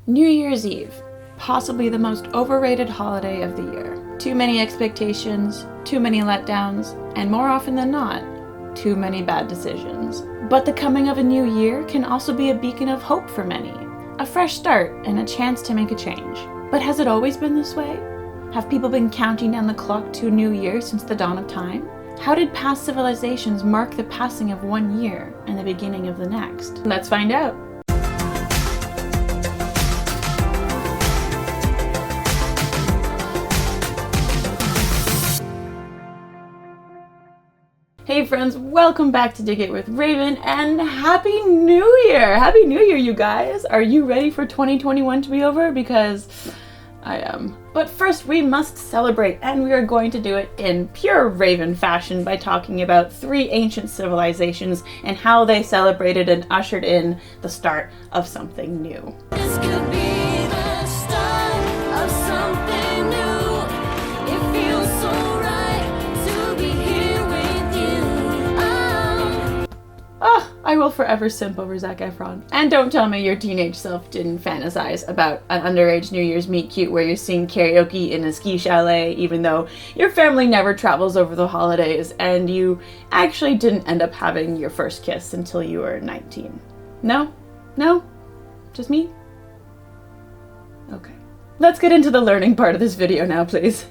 New Year's Eve, possibly the most overrated holiday of the year. Too many expectations, too many letdowns, and more often than not, too many bad decisions. But the coming of a new year can also be a beacon of hope for many. A fresh start and a chance to make a change. But has it always been this way? Have people been counting down the clock to a new year since the dawn of time? How did past civilizations mark the passing of one year and the beginning of the next? Let's find out. Hey friends, welcome back to Dig It with Raven, and Happy New Year! Happy New Year, you guys! Are you ready for 2021 to be over? Because I am. But first, we must celebrate, and we are going to do it in pure Raven fashion by talking about 3 ancient civilizations and how they celebrated and ushered in the start of something new. This could be the start of something new. It feels so right to be here with you. I will forever simp over Zac Efron. And don't tell me your teenage self didn't fantasize about an underage New Year's meet cute where you sing karaoke in a ski chalet even though your family never travels over the holidays and you actually didn't end up having your first kiss until you were 19. No? No? Just me? Okay. Let's get into the learning part of this video now, please.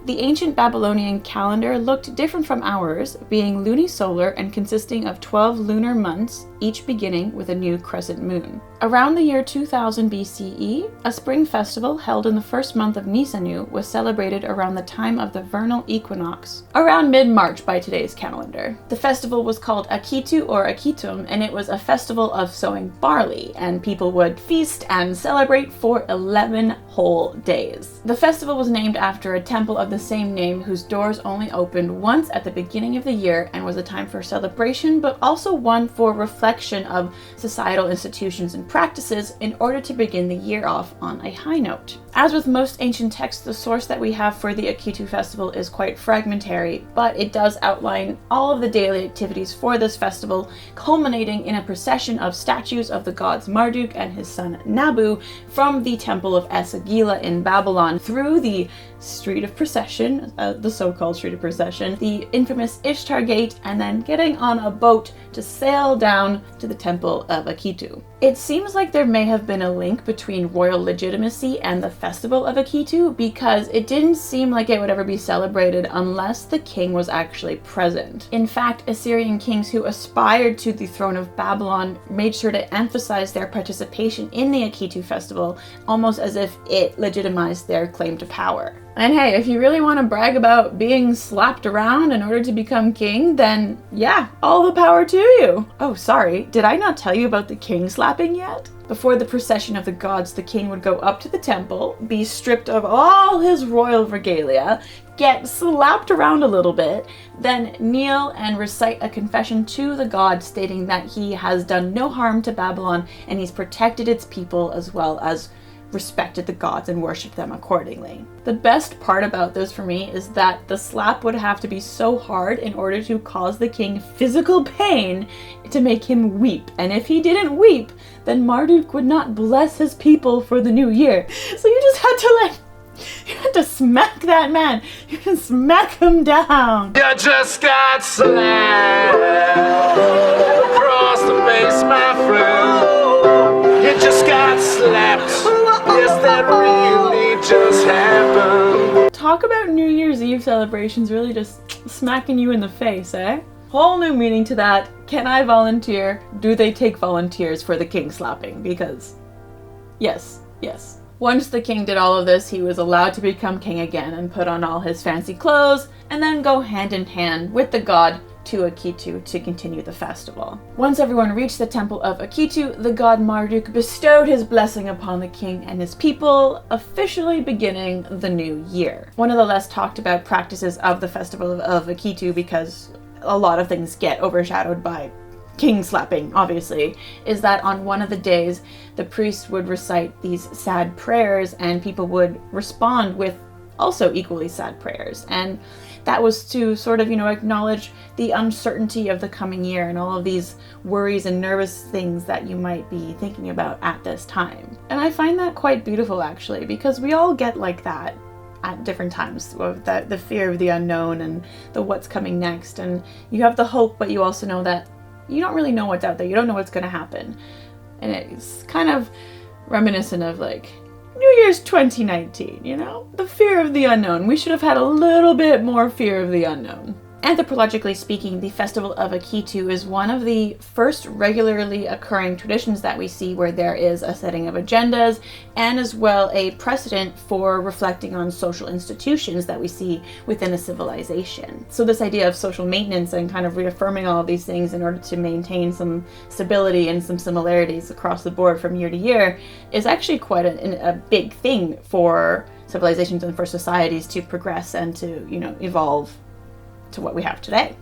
The ancient Babylonian calendar looked different from ours, being lunisolar and consisting of 12 lunar months, each beginning with a new crescent moon. Around the year 2000 BCE, a spring festival held in the first month of Nisanu was celebrated around the time of the vernal equinox, around mid-March by today's calendar. The festival was called Akitu or Akitum, and it was a festival of sowing barley, and people would feast and celebrate for 11 whole days. The festival was named after a temple of the same name whose doors only opened once at the beginning of the year and was a time for celebration, but also one for reflection of societal institutions and practices in order to begin the year off on a high note. As with most ancient texts, the source that we have for the Akitu festival is quite fragmentary, but it does outline all of the daily activities for this festival, culminating in a procession of statues of the gods Marduk and his son Nabu from the temple of Esagila in Babylon through the Street of Procession, the so-called Street of Procession, the infamous Ishtar Gate, and then getting on a boat to sail down to the temple of Akitu. It seems like there may have been a link between royal legitimacy and the festival of Akitu because it didn't seem like it would ever be celebrated unless the king was actually present. In fact, Assyrian kings who aspired to the throne of Babylon made sure to emphasize their participation in the Akitu festival, almost as if it legitimized their claim to power. And hey, if you really want to brag about being slapped around in order to become king, then yeah, all the power to you. Oh, sorry, did I not tell you about the king slapping yet? Before the procession of the gods, the king would go up to the temple, be stripped of all his royal regalia, get slapped around a little bit, then kneel and recite a confession to the god stating that he has done no harm to Babylon and he's protected its people as well as respected the gods and worshipped them accordingly. The best part about this for me is that the slap would have to be so hard in order to cause the king physical pain to make him weep. And if he didn't weep, then Marduk would not bless his people for the new year. So you just had to smack that man. You had to smack him down. You just got slapped across the face, my friend. You just got slapped. Yes, that really just happened. Talk about New Year's Eve celebrations really just smacking you in the face, eh? Whole new meaning to that. Can I volunteer? Do they take volunteers for the king slapping? Because yes. Once the king did all of this, he was allowed to become king again and put on all his fancy clothes and then go hand in hand with the god to Akitu to continue the festival. Once everyone reached the temple of Akitu, the god Marduk bestowed his blessing upon the king and his people, officially beginning the new year. One of the less talked about practices of the festival of Akitu, because a lot of things get overshadowed by king slapping, obviously, is that on one of the days, the priest would recite these sad prayers and people would respond with also equally sad prayers. And that was to sort of, acknowledge the uncertainty of the coming year and all of these worries and nervous things that you might be thinking about at this time. And I find that quite beautiful, actually, because we all get like that at different times, of the fear of the unknown and the what's coming next. And you have the hope, but you also know that you don't really know what's out there. You don't know what's going to happen. And it's kind of reminiscent of like New Year's 2019, the fear of the unknown. We should have had a little bit more fear of the unknown. Anthropologically speaking, the Festival of Akitu is one of the first regularly occurring traditions that we see where there is a setting of agendas and as well a precedent for reflecting on social institutions that we see within a civilization. So this idea of social maintenance and kind of reaffirming all of these things in order to maintain some stability and some similarities across the board from year to year is actually quite a big thing for civilizations and for societies to progress and to, evolve to what we have today.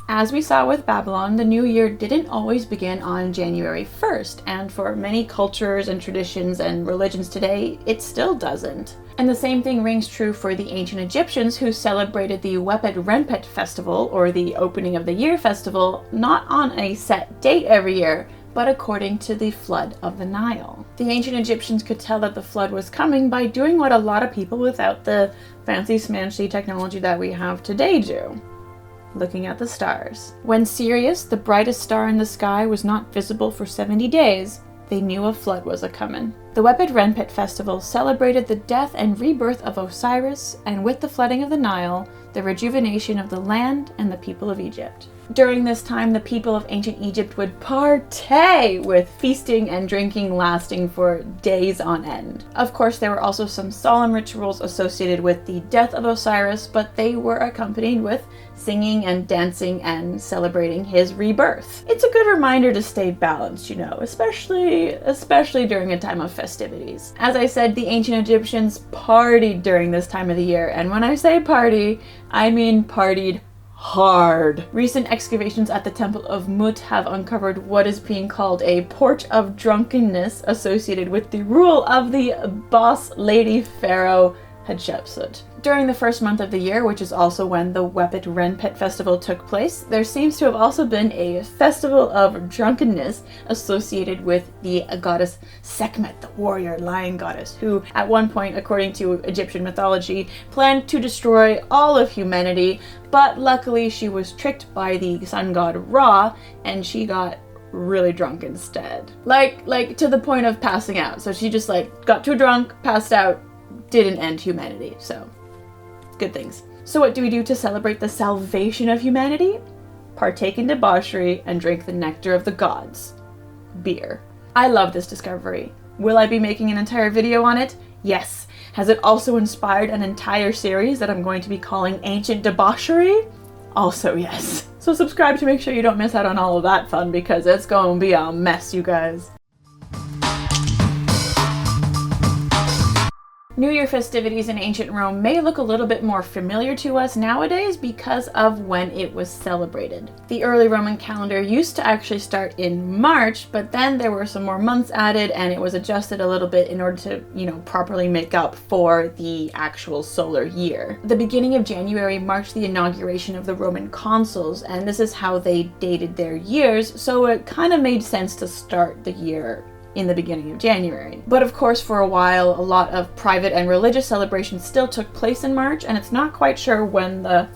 As we saw with Babylon, the new year didn't always begin on January 1st, and for many cultures and traditions and religions today, it still doesn't. And the same thing rings true for the ancient Egyptians, who celebrated the Wepet Renpet festival, or the opening of the year festival, not on a set date every year, but according to the flood of the Nile. The ancient Egyptians could tell that the flood was coming by doing what a lot of people without the fancy smanchy technology that we have today do: looking at the stars. When Sirius, the brightest star in the sky, was not visible for 70 days, they knew a flood was a-comin'. The Wepet Renpet festival celebrated the death and rebirth of Osiris, and with the flooding of the Nile, the rejuvenation of the land and the people of Egypt. During this time, the people of ancient Egypt would partay, with feasting and drinking lasting for days on end. Of course, there were also some solemn rituals associated with the death of Osiris, but they were accompanied with singing and dancing and celebrating his rebirth. It's a good reminder to stay balanced, especially during a time of festivities. As I said, the ancient Egyptians partied during this time of the year, and when I say party, I mean partied hard. Recent excavations at the Temple of Mut have uncovered what is being called a porch of drunkenness associated with the rule of the boss lady pharaoh Hatshepsut. During the first month of the year, which is also when the Wepet Renpet festival took place, there seems to have also been a festival of drunkenness associated with the goddess Sekhmet, the warrior lion goddess, who at one point, according to Egyptian mythology, planned to destroy all of humanity, but luckily she was tricked by the sun god Ra, and she got really drunk instead. Like to the point of passing out. So she just got too drunk, passed out, didn't end humanity. So good things. So what do we do to celebrate the salvation of humanity? Partake in debauchery and drink the nectar of the gods. Beer. I love this discovery. Will I be making an entire video on it? Yes. Has it also inspired an entire series that I'm going to be calling Ancient Debauchery? Also yes. So subscribe to make sure you don't miss out on all of that fun, because it's going to be a mess, you guys. New Year festivities in ancient Rome may look a little bit more familiar to us nowadays because of when it was celebrated. The early Roman calendar used to actually start in March, but then there were some more months added and it was adjusted a little bit in order to, properly make up for the actual solar year. The beginning of January marked the inauguration of the Roman consuls, and this is how they dated their years, so it kind of made sense to start the year in the beginning of January. But of course, for a while, a lot of private and religious celebrations still took place in March, and it's not quite sure when the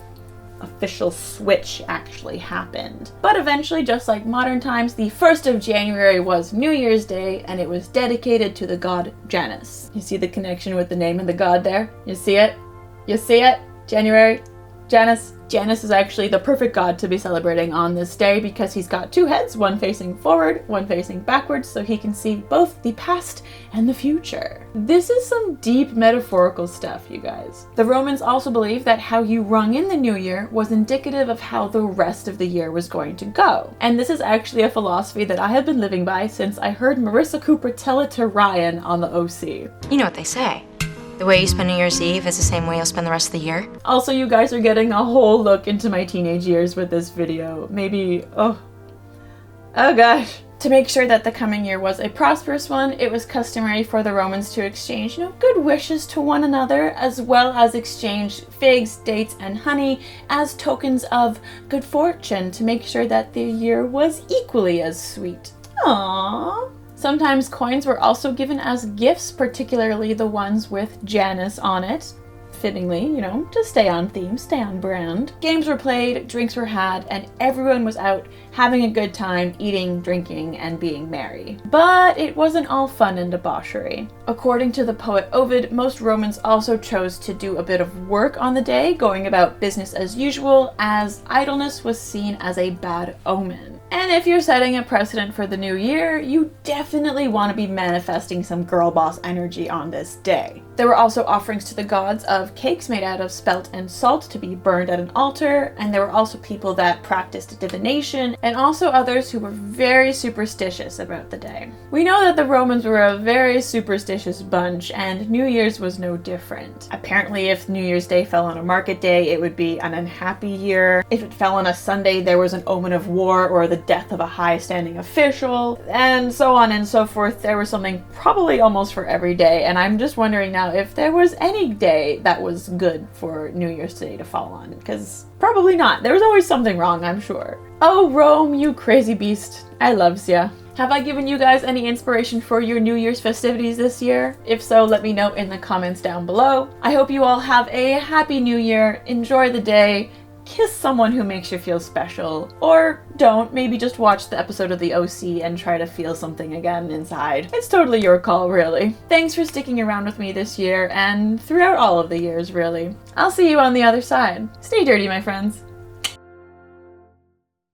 official switch actually happened. But eventually, just like modern times, the 1st of January was New Year's Day, and it was dedicated to the god Janus. You see the connection with the name and the god there? You see it? You see it? January, Janus. Janus is actually the perfect god to be celebrating on this day because he's got two heads, one facing forward, one facing backwards, so he can see both the past and the future. This is some deep metaphorical stuff, you guys. The Romans also believed that how you rung in the new year was indicative of how the rest of the year was going to go. And this is actually a philosophy that I have been living by since I heard Marissa Cooper tell it to Ryan on the OC. You know what they say. The way you spend New Year's Eve is the same way you'll spend the rest of the year. Also, you guys are getting a whole look into my teenage years with this video. Maybe, oh gosh. To make sure that the coming year was a prosperous one, it was customary for the Romans to exchange, good wishes to one another, as well as exchange figs, dates, and honey as tokens of good fortune to make sure that the year was equally as sweet. Aww. Sometimes coins were also given as gifts, particularly the ones with Janus on it. Fittingly, to stay on theme, stay on brand. Games were played, drinks were had, and everyone was out having a good time, eating, drinking, and being merry. But it wasn't all fun and debauchery. According to the poet Ovid, most Romans also chose to do a bit of work on the day, going about business as usual, as idleness was seen as a bad omen. And if you're setting a precedent for the new year, you definitely want to be manifesting some girl boss energy on this day. There were also offerings to the gods of cakes made out of spelt and salt to be burned at an altar, and there were also people that practiced divination, and also others who were very superstitious about the day. We know that the Romans were a very superstitious bunch, and New Year's was no different. Apparently, if New Year's Day fell on a market day, it would be an unhappy year. If it fell on a Sunday, there was an omen of war or the death of a high-standing official, and so on and so forth. There was something probably almost for every day, and I'm just wondering now if there was any day that was good for New Year's Day to fall on, because probably not. There was always something wrong, I'm sure. Oh, Rome, you crazy beast. I loves ya. Have I given you guys any inspiration for your New Year's festivities this year? If so, let me know in the comments down below. I hope you all have a happy new year. Enjoy the day. Kiss someone who makes you feel special. Or don't. Maybe just watch the episode of The OC and try to feel something again inside. It's totally your call, really. Thanks for sticking around with me this year and throughout all of the years, really. I'll see you on the other side. Stay dirty, my friends.